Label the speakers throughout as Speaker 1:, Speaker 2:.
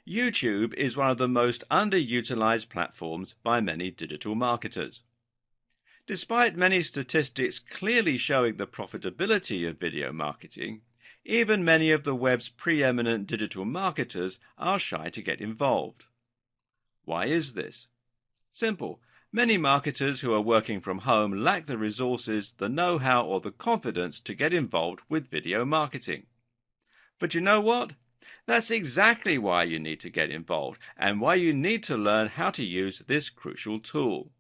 Speaker 1: YouTube is one of the most underutilized platforms by many digital marketers. Despite many statistics clearly showing the profitability of video marketing, even many of the web's preeminent digital marketers are shy to get involved. Why is this? Simple. Many marketers who are working from home lack the resources, the know-how, or the confidence to get involved with video marketing. But you know what? That's exactly why you need to get involved and why you need to learn how to use this crucial tool.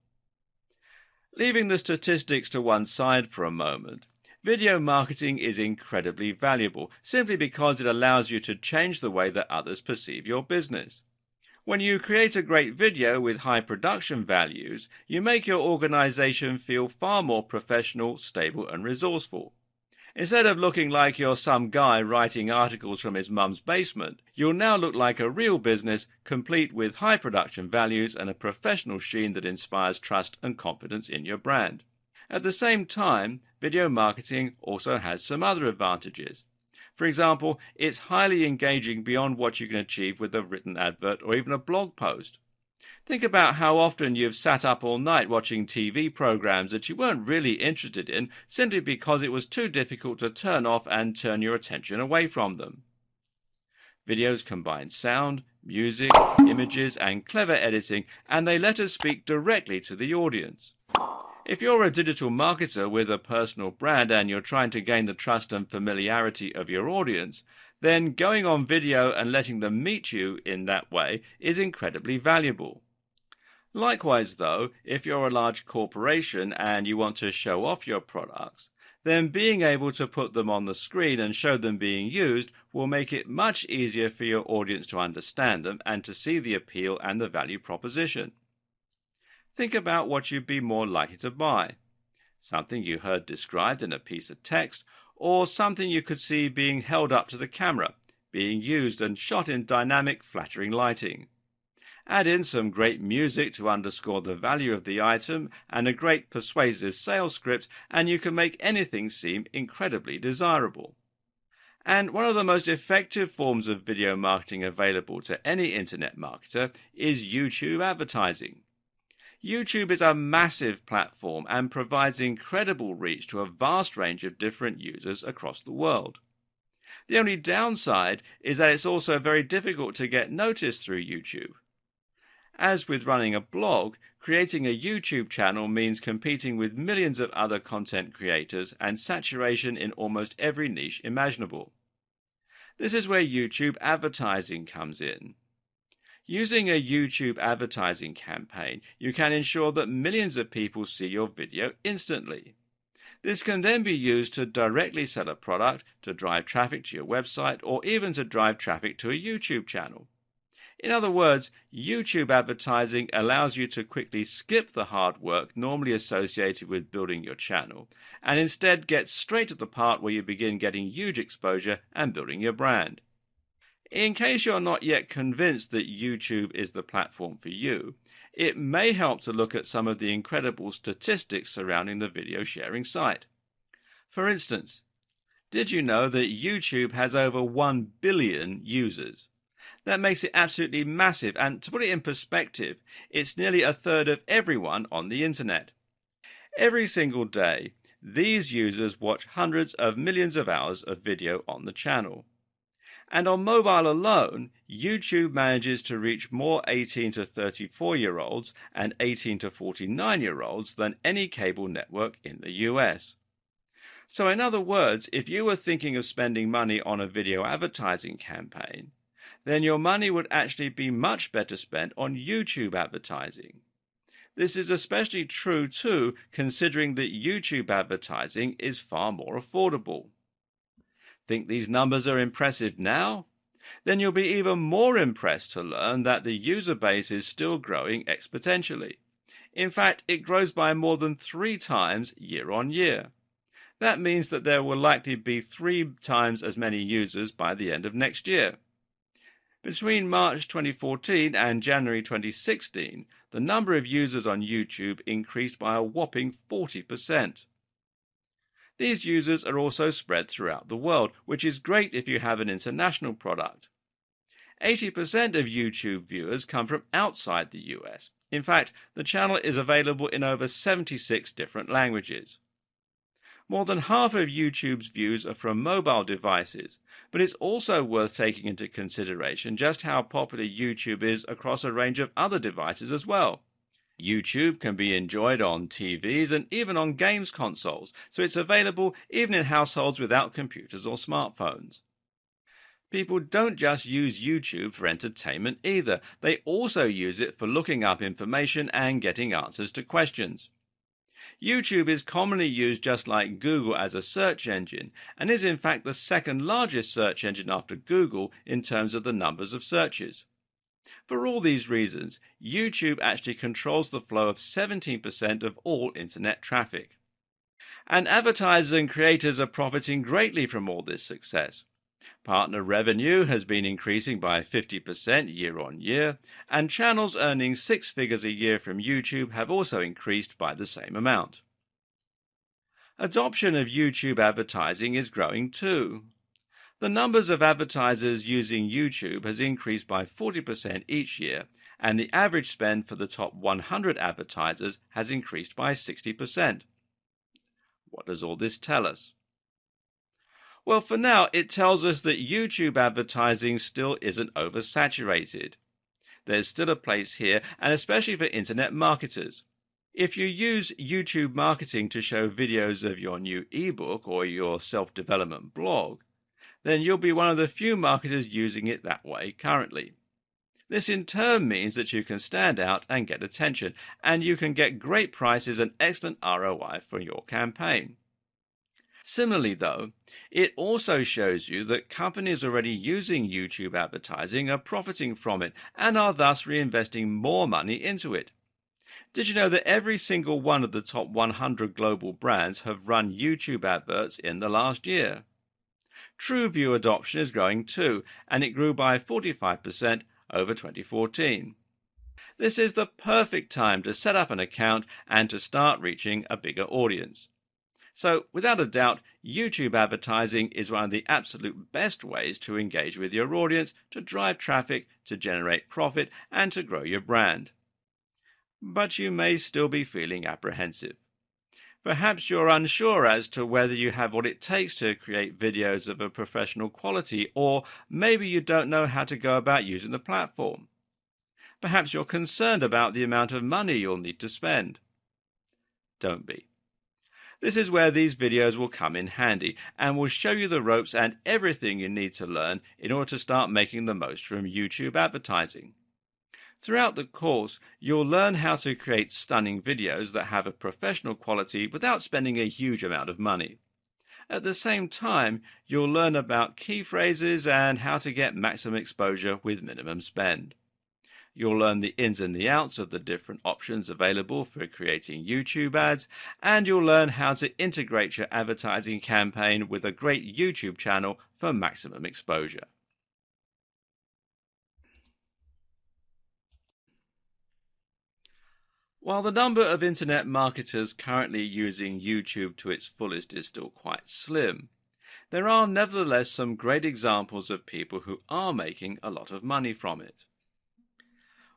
Speaker 1: Leaving the statistics to one side for a moment, video marketing is incredibly valuable simply because it allows you to change the way that others perceive your business. When you create a great video with high production values, you make your organization feel far more professional, stable, and resourceful. Instead of looking like you're some guy writing articles from his mum's basement, you'll now look like a real business, complete with high production values and a professional sheen that inspires trust and confidence in your brand. At the same time, video marketing also has some other advantages. For example, it's highly engaging beyond what you can achieve with a written advert or even a blog post. Think about how often you've sat up all night watching TV programs that you weren't really interested in simply because it was too difficult to turn off and turn your attention away from them. Videos combine sound, music, images, and clever editing, and they let us speak directly to the audience. If you're a digital marketer with a personal brand and you're trying to gain the trust and familiarity of your audience, then going on video and letting them meet you in that way is incredibly valuable. Likewise, though, if you're a large corporation and you want to show off your products, then being able to put them on the screen and show them being used will make it much easier for your audience to understand them and to see the appeal and the value proposition. Think about what you'd be more likely to buy. Something you heard described in a piece of text, or something you could see being held up to the camera, being used and shot in dynamic, flattering lighting. Add in some great music to underscore the value of the item and a great persuasive sales script, and you can make anything seem incredibly desirable. And one of the most effective forms of video marketing available to any internet marketer is YouTube advertising. YouTube is a massive platform and provides incredible reach to a vast range of different users across the world. The only downside is that it's also very difficult to get noticed through YouTube. As with running a blog, creating a YouTube channel means competing with millions of other content creators and saturation in almost every niche imaginable. This is where YouTube advertising comes in. Using a YouTube advertising campaign, you can ensure that millions of people see your video instantly. This can then be used to directly sell a product, to drive traffic to your website, or even to drive traffic to a YouTube channel. In other words, YouTube advertising allows you to quickly skip the hard work normally associated with building your channel, and instead get straight to the part where you begin getting huge exposure and building your brand. In case you're not yet convinced that YouTube is the platform for you, it may help to look at some of the incredible statistics surrounding the video sharing site. For instance, did you know that YouTube has over 1 billion users? That makes it absolutely massive, and to put it in perspective, it's nearly a third of everyone on the internet. Every single day, these users watch hundreds of millions of hours of video on the channel. And on mobile alone, YouTube manages to reach more 18 to 34-year-olds and 18 to 49-year-olds than any cable network in the US. So in other words, if you were thinking of spending money on a video advertising campaign, then your money would actually be much better spent on YouTube advertising. This is especially true too, considering that YouTube advertising is far more affordable. Think these numbers are impressive now? Then you'll be even more impressed to learn that the user base is still growing exponentially. In fact, it grows by more than 3 times year on year. That means that there will likely be 3 times as many users by the end of next year. Between March 2014 and January 2016, the number of users on YouTube increased by a whopping 40%. These users are also spread throughout the world, which is great if you have an international product. 80% of YouTube viewers come from outside the US. In fact, the channel is available in over 76 different languages. More than half of YouTube's views are from mobile devices, but it's also worth taking into consideration just how popular YouTube is across a range of other devices as well. YouTube can be enjoyed on TVs and even on games consoles, so it's available even in households without computers or smartphones. People don't just use YouTube for entertainment either. They also use it for looking up information and getting answers to questions. YouTube is commonly used just like Google as a search engine, and is in fact the second largest search engine after Google in terms of the numbers of searches. For all these reasons, YouTube actually controls the flow of 17% of all internet traffic. And advertisers and creators are profiting greatly from all this success. Partner revenue has been increasing by 50% year on year, and channels earning 6 figures a year from YouTube have also increased by the same amount. Adoption of YouTube advertising is growing too. The numbers of advertisers using YouTube has increased by 40% each year, and the average spend for the top 100 advertisers has increased by 60%. What does all this tell us? Well, for now, it tells us that YouTube advertising still isn't oversaturated. There's still a place here, and especially for internet marketers. If you use YouTube marketing to show videos of your new ebook or your self-development blog, then you'll be one of the few marketers using it that way currently. This in turn means that you can stand out and get attention, and you can get great prices and excellent ROI for your campaign. Similarly, though, it also shows you that companies already using YouTube advertising are profiting from it and are thus reinvesting more money into it. Did you know that every single one of the top 100 global brands have run YouTube adverts in the last year? TrueView adoption is growing too, and it grew by 45% over 2014. This is the perfect time to set up an account and to start reaching a bigger audience. So, without a doubt, YouTube advertising is one of the absolute best ways to engage with your audience, to drive traffic, to generate profit, and to grow your brand. But you may still be feeling apprehensive. Perhaps you're unsure as to whether you have what it takes to create videos of a professional quality, or maybe you don't know how to go about using the platform. Perhaps you're concerned about the amount of money you'll need to spend. Don't be. This is where these videos will come in handy and will show you the ropes and everything you need to learn in order to start making the most from YouTube advertising. Throughout the course, you'll learn how to create stunning videos that have a professional quality without spending a huge amount of money. At the same time, you'll learn about key phrases and how to get maximum exposure with minimum spend. You'll learn the ins and the outs of the different options available for creating YouTube ads, and you'll learn how to integrate your advertising campaign with a great YouTube channel for maximum exposure. While the number of internet marketers currently using YouTube to its fullest is still quite slim, there are nevertheless some great examples of people who are making a lot of money from it.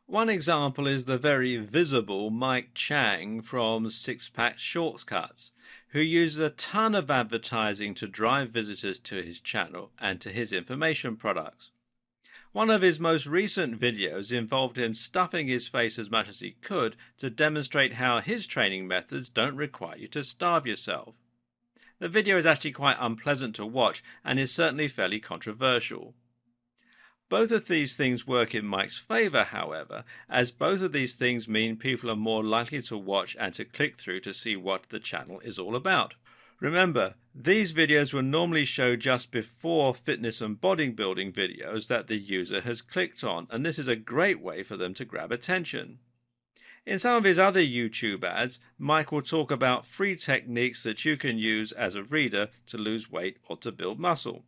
Speaker 1: One example is the very visible Mike Chang from Six Pack Shortcuts, who uses a ton of advertising to drive visitors to his channel and to his information products. One of his most recent videos involved him stuffing his face as much as he could to demonstrate how his training methods don't require you to starve yourself. The video is actually quite unpleasant to watch and is certainly fairly controversial. Both of these things work in Mike's favor, however, as both of these things mean people are more likely to watch and to click through to see what the channel is all about. Remember, these videos will normally show just before fitness and bodybuilding videos that the user has clicked on, and this is a great way for them to grab attention. In some of his other YouTube ads, Mike will talk about free techniques that you can use as a reader to lose weight or to build muscle.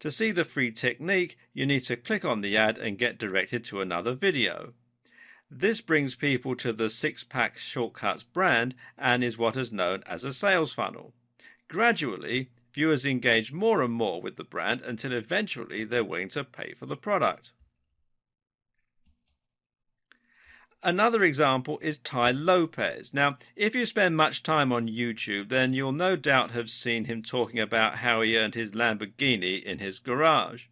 Speaker 1: To see the free technique, you need to click on the ad and get directed to another video. This brings people to the Six Pack Shortcuts brand and is what is known as a sales funnel. Gradually, viewers engage more and more with the brand until eventually they're willing to pay for the product. Another example is Ty Lopez. Now, if you spend much time on YouTube, then you'll no doubt have seen him talking about how he earned his Lamborghini in his garage.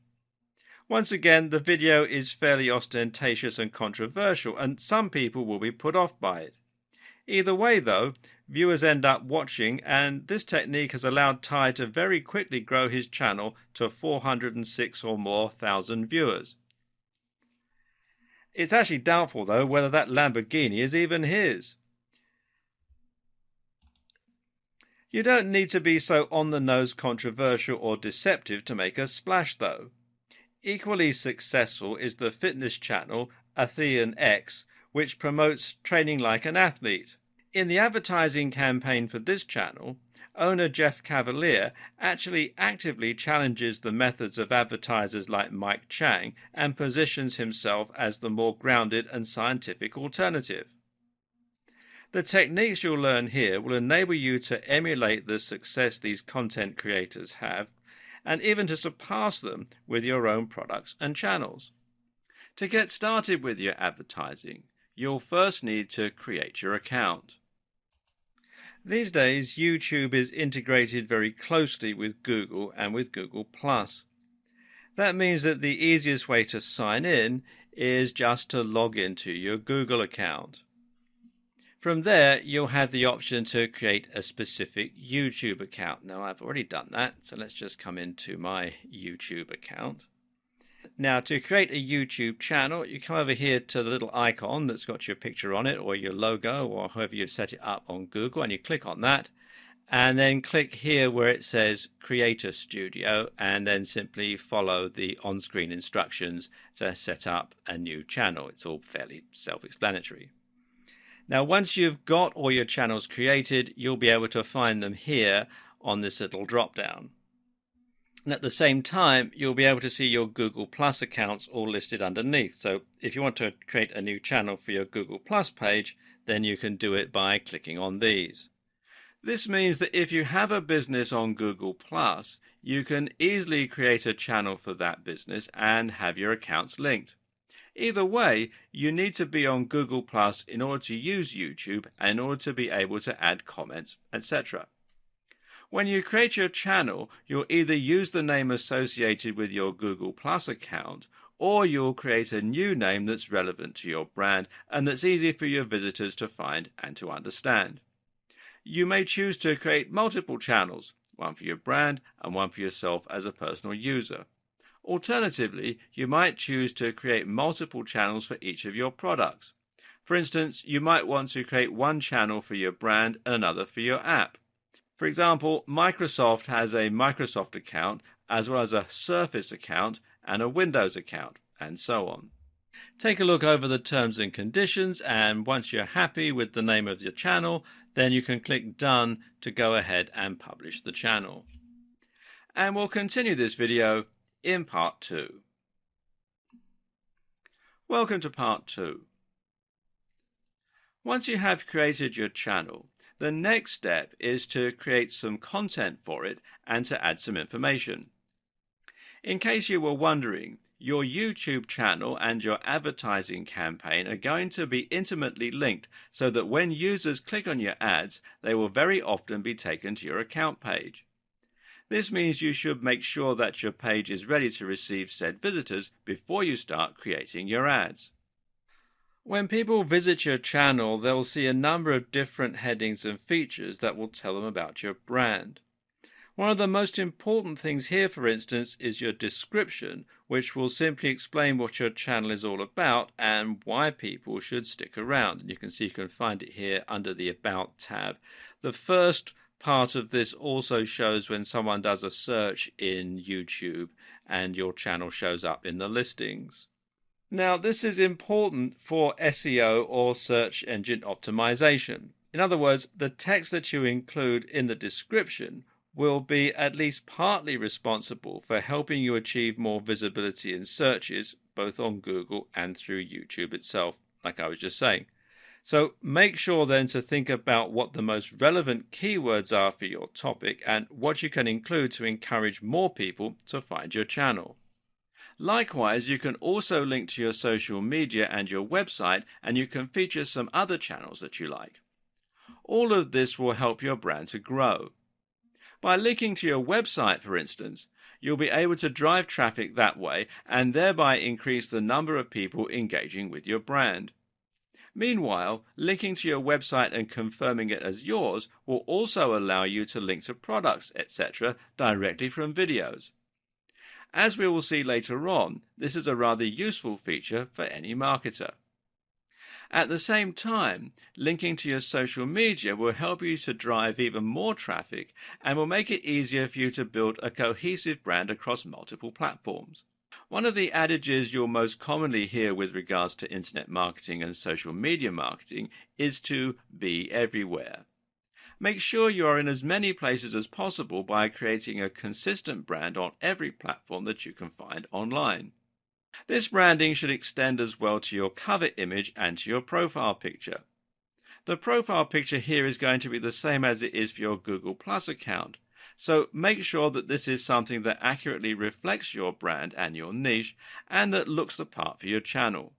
Speaker 1: Once again, the video is fairly ostentatious and controversial, and some people will be put off by it. Either way, though, viewers end up watching, and this technique has allowed Ty to very quickly grow his channel to 406 or more thousand viewers. It's actually doubtful, though, whether that Lamborghini is even his. You don't need to be so on-the-nose controversial or deceptive to make a splash, though. Equally successful is the fitness channel Athlean X, which promotes training like an athlete. In the advertising campaign for this channel, owner Jeff Cavalier actually actively challenges the methods of advertisers like Mike Chang and positions himself as the more grounded and scientific alternative. The techniques you'll learn here will enable you to emulate the success these content creators have, and even to surpass them with your own products and channels. To get started with your advertising, you'll first need to create your account. These days, YouTube is integrated very closely with Google and with Google+. That means that the easiest way to sign in is just to log into your Google account. From there, you'll have the option to create a specific YouTube account. Now, I've already done that, so let's just come into my YouTube account. Now, to create a YouTube channel, you come over here to the little icon that's got your picture on it, or your logo, or however you've set it up on Google, and you click on that, and then click here where it says Creator Studio, and then simply follow the on-screen instructions to set up a new channel. It's all fairly self-explanatory. Now, once you've got all your channels created, you'll be able to find them here on this little drop-down. And at the same time, you'll be able to see your Google Plus accounts all listed underneath. So if you want to create a new channel for your Google Plus page, then you can do it by clicking on these. This means that if you have a business on Google Plus, you can easily create a channel for that business and have your accounts linked. Either way, you need to be on Google Plus in order to use YouTube and in order to be able to add comments, etc. When you create your channel, you'll either use the name associated with your Google Plus account, or you'll create a new name that's relevant to your brand and that's easy for your visitors to find and to understand. You may choose to create multiple channels, one for your brand and one for yourself as a personal user. Alternatively, you might choose to create multiple channels for each of your products. For instance, you might want to create one channel for your brand and another for your app. For example, Microsoft has a Microsoft account, as well as a Surface account and a Windows account, and so on. Take a look over the terms and conditions, and once you're happy with the name of your channel, then you can click Done to go ahead and publish the channel. And we'll continue this video in part 2. Welcome to part 2. Once you have created your channel, the next step is to create some content for it and to add some information. In case you were wondering, your YouTube channel and your advertising campaign are going to be intimately linked so that when users click on your ads, they will very often be taken to your account page. This means you should make sure that your page is ready to receive said visitors before you start creating your ads. When people visit your channel, they'll see a number of different headings and features that will tell them about your brand. One of the most important things here, for instance, is your description, which will simply explain what your channel is all about and why people should stick around. And you can see you can find it here under the About tab. The first part of this also shows when someone does a search in YouTube and your channel shows up in the listings. Now, this is important for SEO or search engine optimization. In other words, the text that you include in the description will be at least partly responsible for helping you achieve more visibility in searches, both on Google and through YouTube itself, like I was just saying. So make sure then to think about what the most relevant keywords are for your topic and what you can include to encourage more people to find your channel. Likewise, you can also link to your social media and your website, and you can feature some other channels that you like. All of this will help your brand to grow. By linking to your website, for instance, you'll be able to drive traffic that way and thereby increase the number of people engaging with your brand. Meanwhile, linking to your website and confirming it as yours will also allow you to link to products, etc., directly from videos. As we will see later on, this is a rather useful feature for any marketer. At the same time, linking to your social media will help you to drive even more traffic and will make it easier for you to build a cohesive brand across multiple platforms. One of the adages you'll most commonly hear with regards to internet marketing and social media marketing is to be everywhere. Make sure you are in as many places as possible by creating a consistent brand on every platform that you can find online. This branding should extend as well to your cover image and to your profile picture. The profile picture here is going to be the same as it is for your Google Plus account, so make sure that this is something that accurately reflects your brand and your niche and that looks the part for your channel.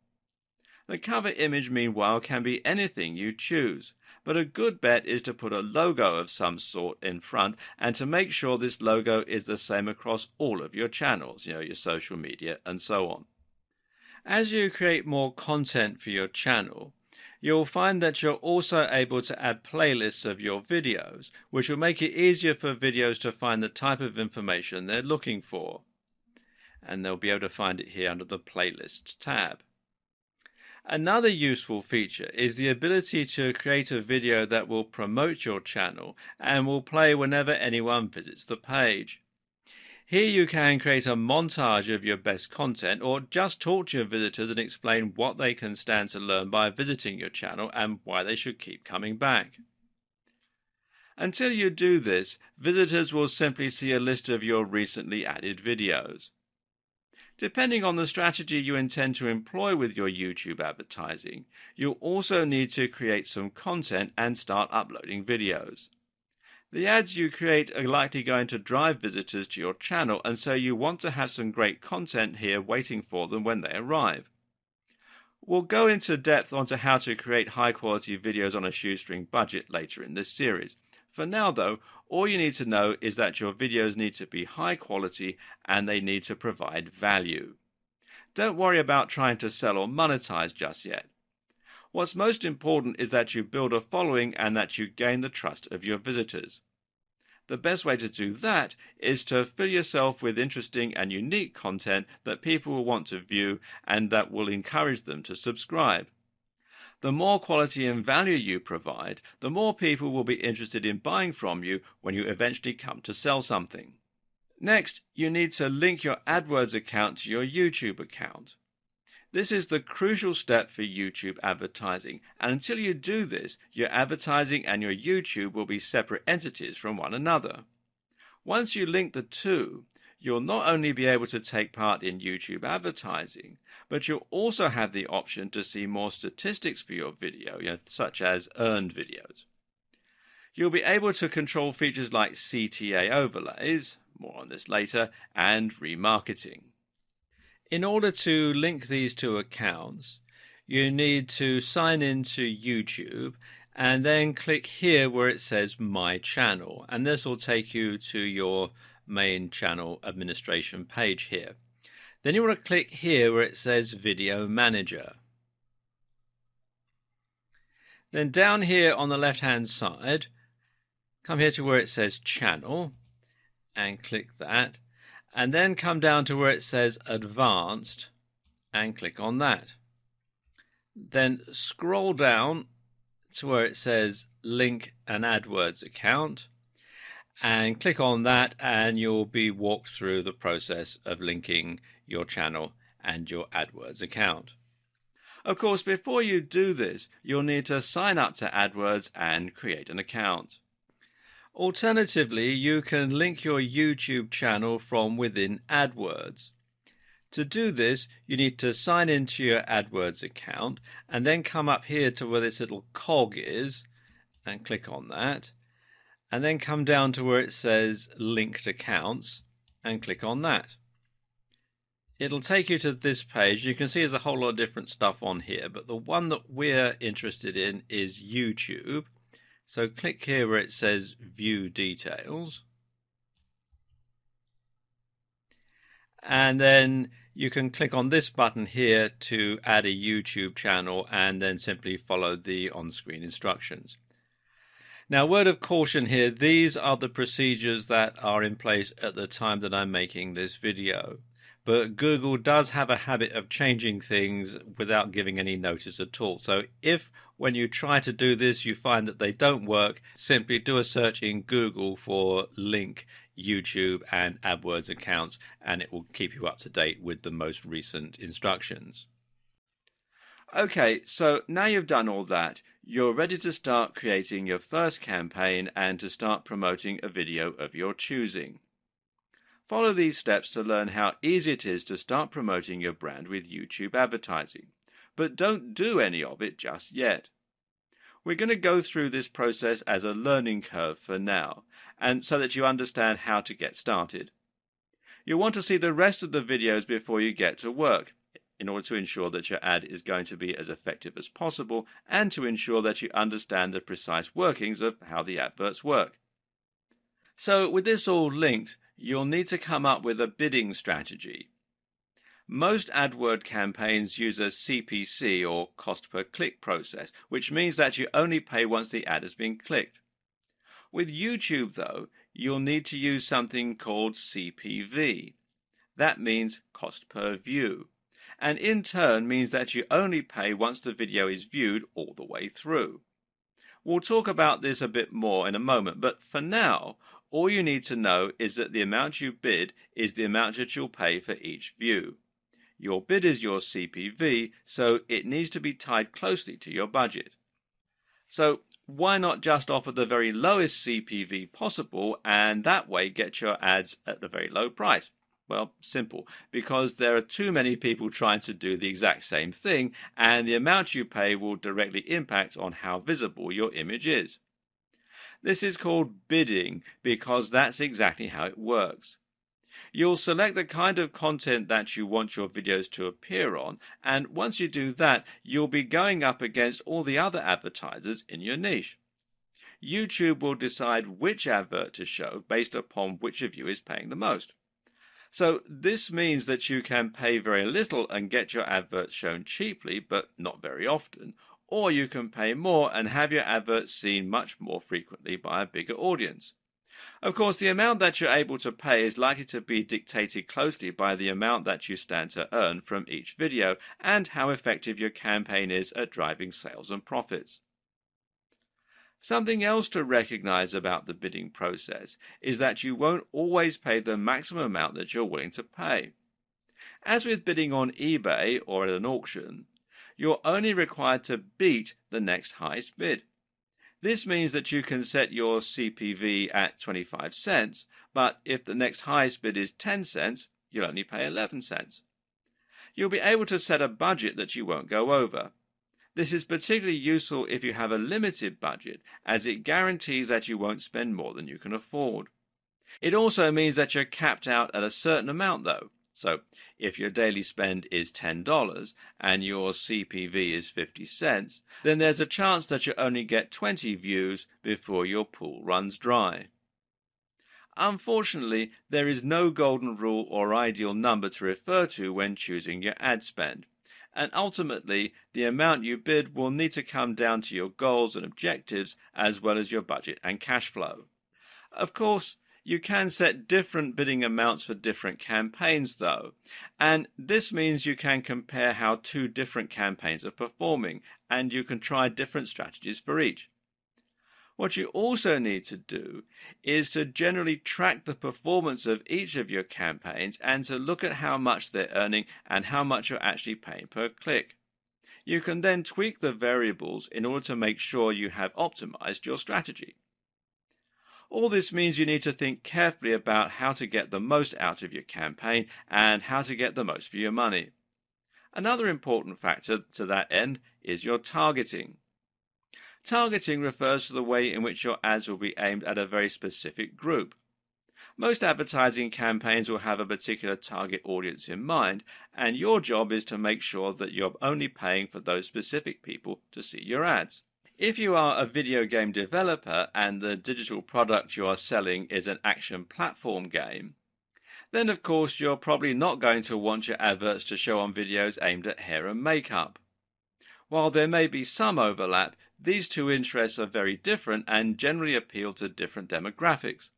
Speaker 1: The cover image, meanwhile, can be anything you choose, but a good bet is to put a logo of some sort in front and to make sure this logo is the same across all of your channels, your social media and so on. As you create more content for your channel, you'll find that you're also able to add playlists of your videos, which will make it easier for videos to find the type of information they're looking for. And they'll be able to find it here under the Playlists tab. Another useful feature is the ability to create a video that will promote your channel and will play whenever anyone visits the page. Here you can create a montage of your best content or just talk to your visitors and explain what they can stand to learn by visiting your channel and why they should keep coming back. Until you do this, visitors will simply see a list of your recently added videos. Depending on the strategy you intend to employ with your YouTube advertising, you'll also need to create some content and start uploading videos. The ads you create are likely going to drive visitors to your channel, and so you want to have some great content here waiting for them when they arrive. We'll go into depth onto how to create high-quality videos on a shoestring budget later in this series. For now, though, all you need to know is that your videos need to be high quality and they need to provide value. Don't worry about trying to sell or monetize just yet. What's most important is that you build a following and that you gain the trust of your visitors. The best way to do that is to fill yourself with interesting and unique content that people will want to view and that will encourage them to subscribe. The more quality and value you provide, the more people will be interested in buying from you when you eventually come to sell something. Next, you need to link your AdWords account to your YouTube account. This is the crucial step for YouTube advertising, and until you do this, your advertising and your YouTube will be separate entities from one another. Once you link the two, you'll not only be able to take part in YouTube advertising, but you'll also have the option to see more statistics for your video, such as earned videos. You'll be able to control features like CTA overlays, more on this later, and remarketing. In order to link these two accounts, you need to sign into YouTube and then click here where it says My Channel, and this will take you to your main channel administration page here. Then you want to click here where it says Video Manager. Then down here on the left hand side, come here to where it says Channel and click that, and then come down to where it says Advanced and click on that. Then scroll down to where it says Link an AdWords account and click on that, and you'll be walked through the process of linking your channel and your AdWords account. Of course, before you do this, you'll need to sign up to AdWords and create an account. Alternatively, you can link your YouTube channel from within AdWords. To do this, you need to sign into your AdWords account and then come up here to where this little cog is and click on that, and then come down to where it says Linked Accounts and click on that. It'll take you to this page. You can see there's a whole lot of different stuff on here, but the one that we're interested in is YouTube. So click here where it says View Details. And then you can click on this button here to add a YouTube channel and then simply follow the on-screen instructions. Now, word of caution here, these are the procedures that are in place at the time that I'm making this video. But Google does have a habit of changing things without giving any notice at all. So if when you try to do this you find that they don't work, simply do a search in Google for link YouTube and AdWords accounts and it will keep you up to date with the most recent instructions. Okay, so now you've done all that, you're ready to start creating your first campaign and to start promoting a video of your choosing. Follow these steps to learn how easy it is to start promoting your brand with YouTube advertising, but don't do any of it just yet. We're going to go through this process as a learning curve for now, and so that you understand how to get started. You'll want to see the rest of the videos before you get to work, in order to ensure that your ad is going to be as effective as possible and to ensure that you understand the precise workings of how the adverts work. So with this all linked, you'll need to come up with a bidding strategy. Most AdWord campaigns use a CPC or cost per click process, which means that you only pay once the ad has been clicked. With YouTube though, you'll need to use something called CPV. That means cost per view, and in turn means that you only pay once the video is viewed all the way through. We'll talk about this a bit more in a moment, but for now, all you need to know is that the amount you bid is the amount that you'll pay for each view. Your bid is your CPV, so it needs to be tied closely to your budget. So why not just offer the very lowest CPV possible and that way get your ads at a very low price? Well, simple, because there are too many people trying to do the exact same thing, and the amount you pay will directly impact on how visible your image is. This is called bidding because that's exactly how it works. You'll select the kind of content that you want your videos to appear on, and once you do that, you'll be going up against all the other advertisers in your niche. YouTube will decide which advert to show based upon which of you is paying the most. So this means that you can pay very little and get your adverts shown cheaply, but not very often, or you can pay more and have your adverts seen much more frequently by a bigger audience. Of course, the amount that you're able to pay is likely to be dictated closely by the amount that you stand to earn from each video and how effective your campaign is at driving sales and profits. Something else to recognize about the bidding process is that you won't always pay the maximum amount that you're willing to pay. As with bidding on eBay or at an auction, you're only required to beat the next highest bid. This means that you can set your CPV at 25 cents, but if the next highest bid is 10 cents, you'll only pay 11 cents. You'll be able to set a budget that you won't go over. This is particularly useful if you have a limited budget, as it guarantees that you won't spend more than you can afford. It also means that you're capped out at a certain amount though. So if your daily spend is $10 and your CPV is 50 cents, then there's a chance that you only get 20 views before your pool runs dry. Unfortunately, there is no golden rule or ideal number to refer to when choosing your ad spend. And ultimately, the amount you bid will need to come down to your goals and objectives as well as your budget and cash flow. Of course, you can set different bidding amounts for different campaigns though, and this means you can compare how two different campaigns are performing, and you can try different strategies for each. What you also need to do is to generally track the performance of each of your campaigns and to look at how much they're earning and how much you're actually paying per click. You can then tweak the variables in order to make sure you have optimized your strategy. All this means you need to think carefully about how to get the most out of your campaign and how to get the most for your money. Another important factor to that end is your targeting. Targeting refers to the way in which your ads will be aimed at a very specific group. Most advertising campaigns will have a particular target audience in mind, and your job is to make sure that you're only paying for those specific people to see your ads. If you are a video game developer and the digital product you are selling is an action platform game, then of course you're probably not going to want your adverts to show on videos aimed at hair and makeup. While there may be some overlap, these two interests are very different and generally appeal to different demographics.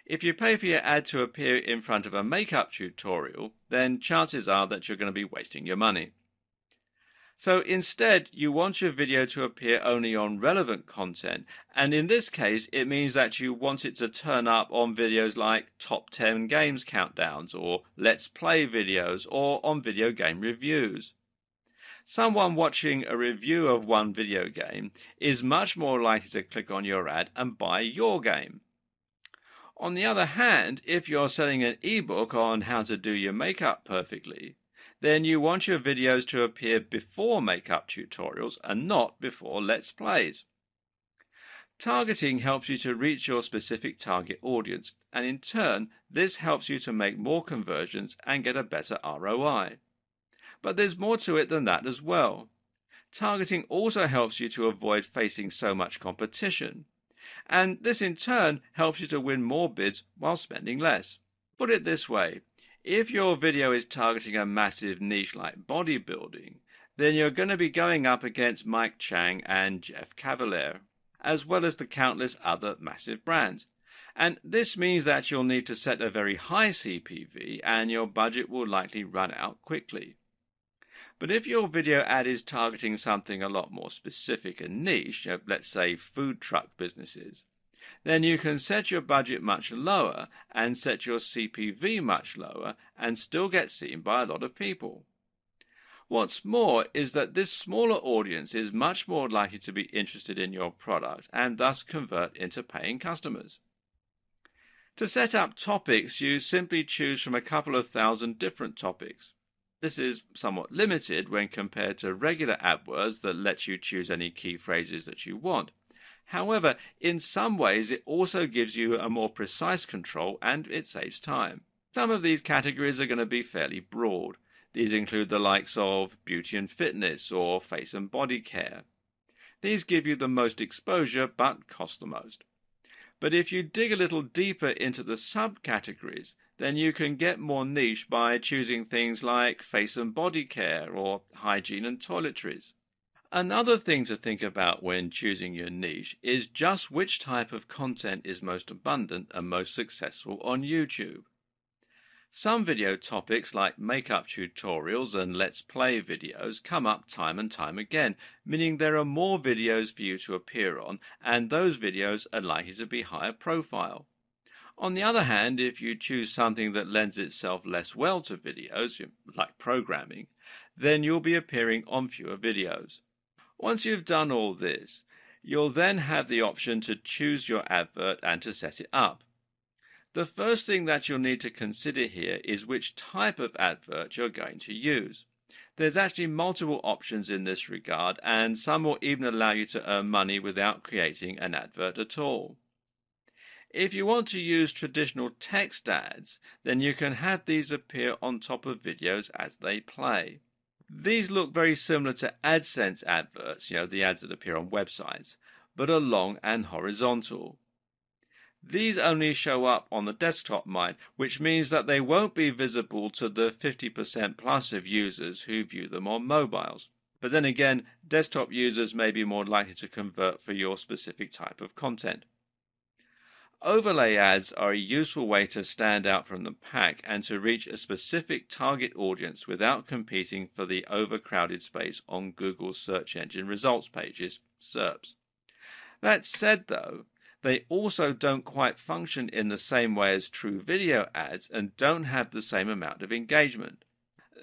Speaker 1: If you pay for your ad to appear in front of a makeup tutorial, then chances are that you're going to be wasting your money. So instead, you want your video to appear only on relevant content, and in this case, it means that you want it to turn up on videos like top 10 games countdowns, or let's play videos, or on video game reviews. Someone watching a review of one video game is much more likely to click on your ad and buy your game. On the other hand, if you're selling an ebook on how to do your makeup perfectly, then you want your videos to appear before makeup tutorials and not before Let's Plays. Targeting helps you to reach your specific target audience, and in turn, this helps you to make more conversions and get a better ROI. But there's more to it than that as well. Targeting also helps you to avoid facing so much competition, and this in turn helps you to win more bids while spending less. Put it this way. If your video is targeting a massive niche like bodybuilding, then you're going to be going up against Mike Chang and Jeff Cavaliere, as well as the countless other massive brands. And this means that you'll need to set a very high CPV and your budget will likely run out quickly. But if your video ad is targeting something a lot more specific and niche, let's say food truck businesses, then you can set your budget much lower and set your CPV much lower and still get seen by a lot of people. What's more is that this smaller audience is much more likely to be interested in your product and thus convert into paying customers. To set up topics, you simply choose from a couple of thousand different topics. This is somewhat limited when compared to regular AdWords that lets you choose any key phrases that you want. However, in some ways it also gives you a more precise control and it saves time. Some of these categories are going to be fairly broad. These include the likes of beauty and fitness or face and body care. These give you the most exposure but cost the most. But if you dig a little deeper into the subcategories, then you can get more niche by choosing things like face and body care or hygiene and toiletries. Another thing to think about when choosing your niche is just which type of content is most abundant and most successful on YouTube. Some video topics like makeup tutorials and let's play videos come up time and time again, meaning there are more videos for you to appear on, and those videos are likely to be higher profile. On the other hand, if you choose something that lends itself less well to videos, like programming, then you'll be appearing on fewer videos. Once you've done all this, you'll then have the option to choose your advert and to set it up. The first thing that you'll need to consider here is which type of advert you're going to use. There's actually multiple options in this regard, and some will even allow you to earn money without creating an advert at all. If you want to use traditional text ads, then you can have these appear on top of videos as they play. These look very similar to AdSense adverts, the ads that appear on websites, but are long and horizontal. These only show up on the desktop mind, which means that they won't be visible to the 50% plus of users who view them on mobiles. But then again, desktop users may be more likely to convert for your specific type of content. Overlay ads are a useful way to stand out from the pack and to reach a specific target audience without competing for the overcrowded space on Google's search engine results pages, SERPs. That said, though, they also don't quite function in the same way as true video ads and don't have the same amount of engagement.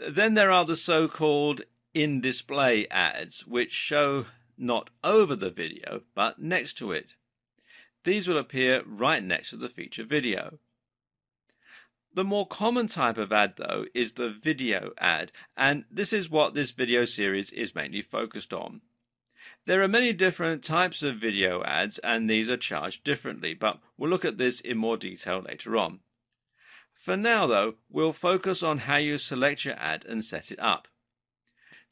Speaker 1: Then there are the so-called in-display ads, which show not over the video, but next to it. These will appear right next to the feature video. The more common type of ad, though, is the video ad, and this is what this video series is mainly focused on. There are many different types of video ads, and these are charged differently, but we'll look at this in more detail later on. For now, though, we'll focus on how you select your ad and set it up.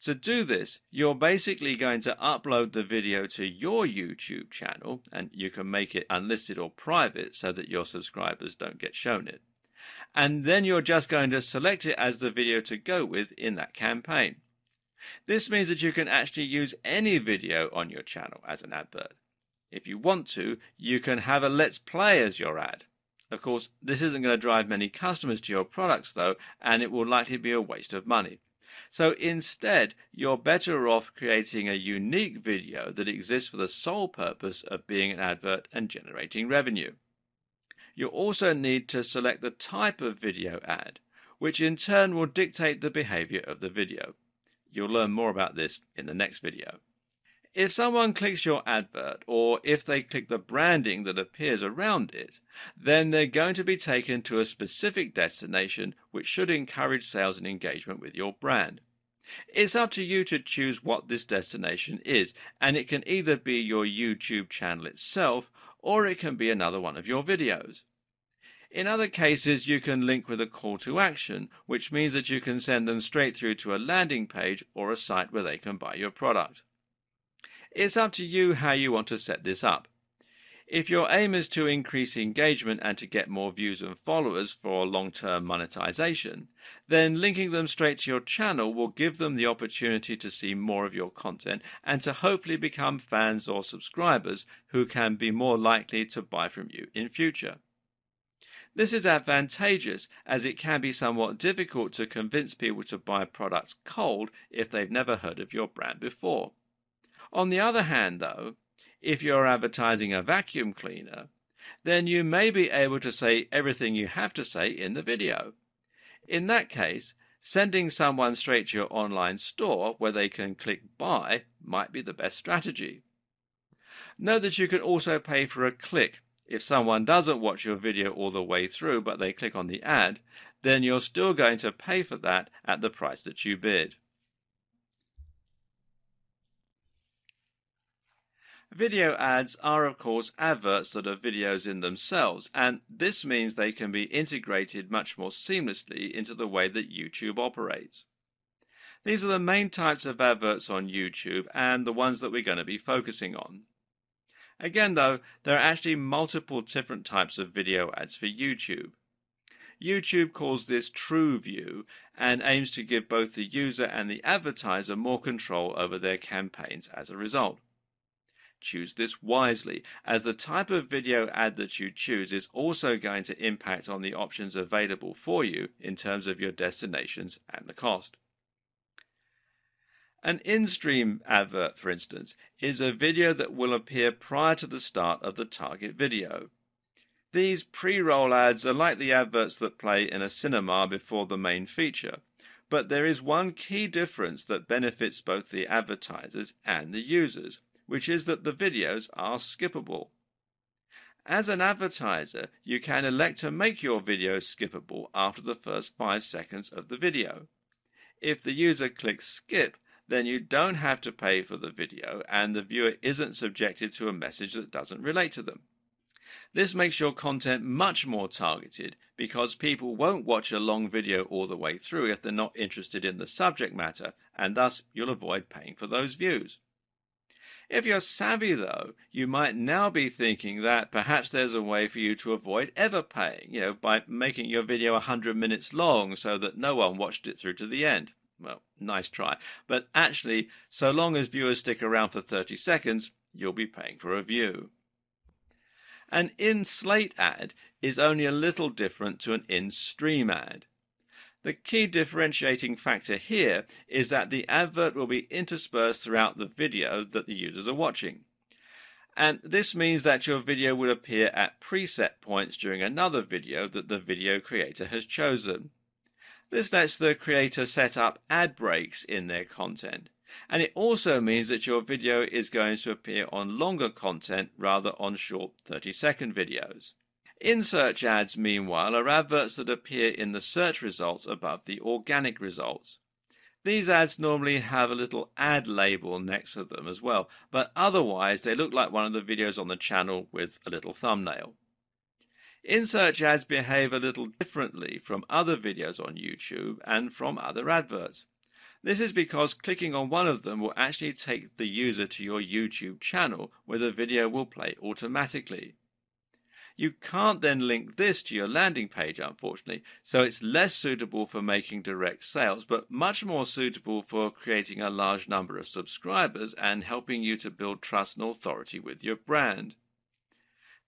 Speaker 1: To do this, you're basically going to upload the video to your YouTube channel, and you can make it unlisted or private so that your subscribers don't get shown it. And then you're just going to select it as the video to go with in that campaign. This means that you can actually use any video on your channel as an advert. If you want to, you can have a Let's Play as your ad. Of course, this isn't going to drive many customers to your products though, and it will likely be a waste of money. So instead, you're better off creating a unique video that exists for the sole purpose of being an advert and generating revenue. You also need to select the type of video ad, which in turn will dictate the behavior of the video. You'll learn more about this in the next video. If someone clicks your advert, or if they click the branding that appears around it, then they're going to be taken to a specific destination which should encourage sales and engagement with your brand. It's up to you to choose what this destination is, and it can either be your YouTube channel itself, or it can be another one of your videos. In other cases, you can link with a call to action, which means that you can send them straight through to a landing page or a site where they can buy your product. It's up to you how you want to set this up. If your aim is to increase engagement and to get more views and followers for long-term monetization, then linking them straight to your channel will give them the opportunity to see more of your content and to hopefully become fans or subscribers who can be more likely to buy from you in future. This is advantageous as it can be somewhat difficult to convince people to buy products cold if they've never heard of your brand before. On the other hand, though, if you're advertising a vacuum cleaner, then you may be able to say everything you have to say in the video. In that case, sending someone straight to your online store where they can click buy might be the best strategy. Note that you can also pay for a click. If someone doesn't watch your video all the way through but they click on the ad, then you're still going to pay for that at the price that you bid. Video ads are, of course, adverts that are videos in themselves, and this means they can be integrated much more seamlessly into the way that YouTube operates. These are the main types of adverts on YouTube and the ones that we're going to be focusing on. Again, though, there are actually multiple different types of video ads for YouTube. YouTube calls this True View and aims to give both the user and the advertiser more control over their campaigns as a result. Choose this wisely, as the type of video ad that you choose is also going to impact on the options available for you in terms of your destinations and the cost. An in-stream advert, for instance, is a video that will appear prior to the start of the target video. These pre-roll ads are like the adverts that play in a cinema before the main feature, but there is one key difference that benefits both the advertisers and the users, which is that the videos are skippable. As an advertiser, you can elect to make your video skippable after the first 5 seconds of the video. If the user clicks skip, then you don't have to pay for the video and the viewer isn't subjected to a message that doesn't relate to them. This makes your content much more targeted because people won't watch a long video all the way through if they're not interested in the subject matter, and thus you'll avoid paying for those views. If you're savvy, though, you might now be thinking that perhaps there's a way for you to avoid ever paying, by making your video 100 minutes long so that no one watched it through to the end. Well, nice try. But actually, so long as viewers stick around for 30 seconds, you'll be paying for a view. An in-slate ad is only a little different to an in-stream ad. The key differentiating factor here is that the advert will be interspersed throughout the video that the users are watching. And this means that your video will appear at preset points during another video that the video creator has chosen. This lets the creator set up ad breaks in their content. And it also means that your video is going to appear on longer content rather on short 30-second videos. In-search ads, meanwhile, are adverts that appear in the search results above the organic results. These ads normally have a little ad label next to them as well, but otherwise they look like one of the videos on the channel with a little thumbnail. In-search ads behave a little differently from other videos on YouTube and from other adverts. This is because clicking on one of them will actually take the user to your YouTube channel where the video will play automatically. You can't then link this to your landing page, unfortunately, so it's less suitable for making direct sales, but much more suitable for creating a large number of subscribers and helping you to build trust and authority with your brand.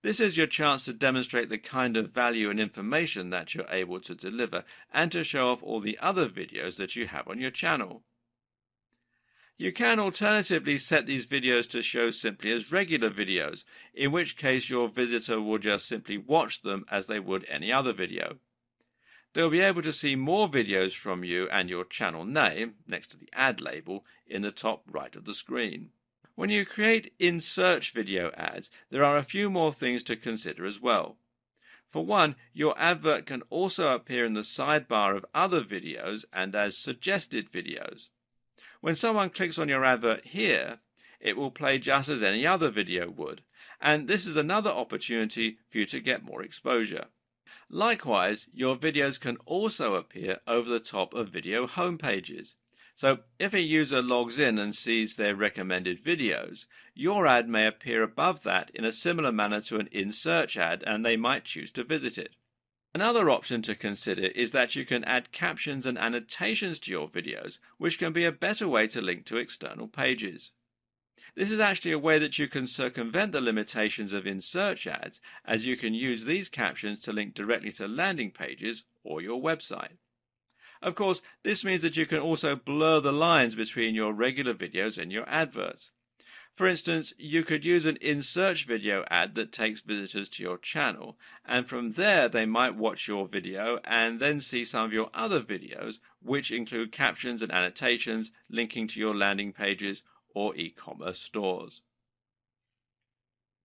Speaker 1: This is your chance to demonstrate the kind of value and information that you're able to deliver and to show off all the other videos that you have on your channel. You can alternatively set these videos to show simply as regular videos, in which case your visitor will just simply watch them as they would any other video. They'll be able to see more videos from you and your channel name, next to the ad label, in the top right of the screen. When you create in-search video ads, there are a few more things to consider as well. For one, your advert can also appear in the sidebar of other videos and as suggested videos. When someone clicks on your advert here, it will play just as any other video would, and this is another opportunity for you to get more exposure. Likewise, your videos can also appear over the top of video homepages. So if a user logs in and sees their recommended videos, your ad may appear above that in a similar manner to an in-search ad, and they might choose to visit it. Another option to consider is that you can add captions and annotations to your videos, which can be a better way to link to external pages. This is actually a way that you can circumvent the limitations of in-search ads, as you can use these captions to link directly to landing pages or your website. Of course, this means that you can also blur the lines between your regular videos and your adverts. For instance, you could use an in-search video ad that takes visitors to your channel, and from there they might watch your video and then see some of your other videos, which include captions and annotations linking to your landing pages or e-commerce stores.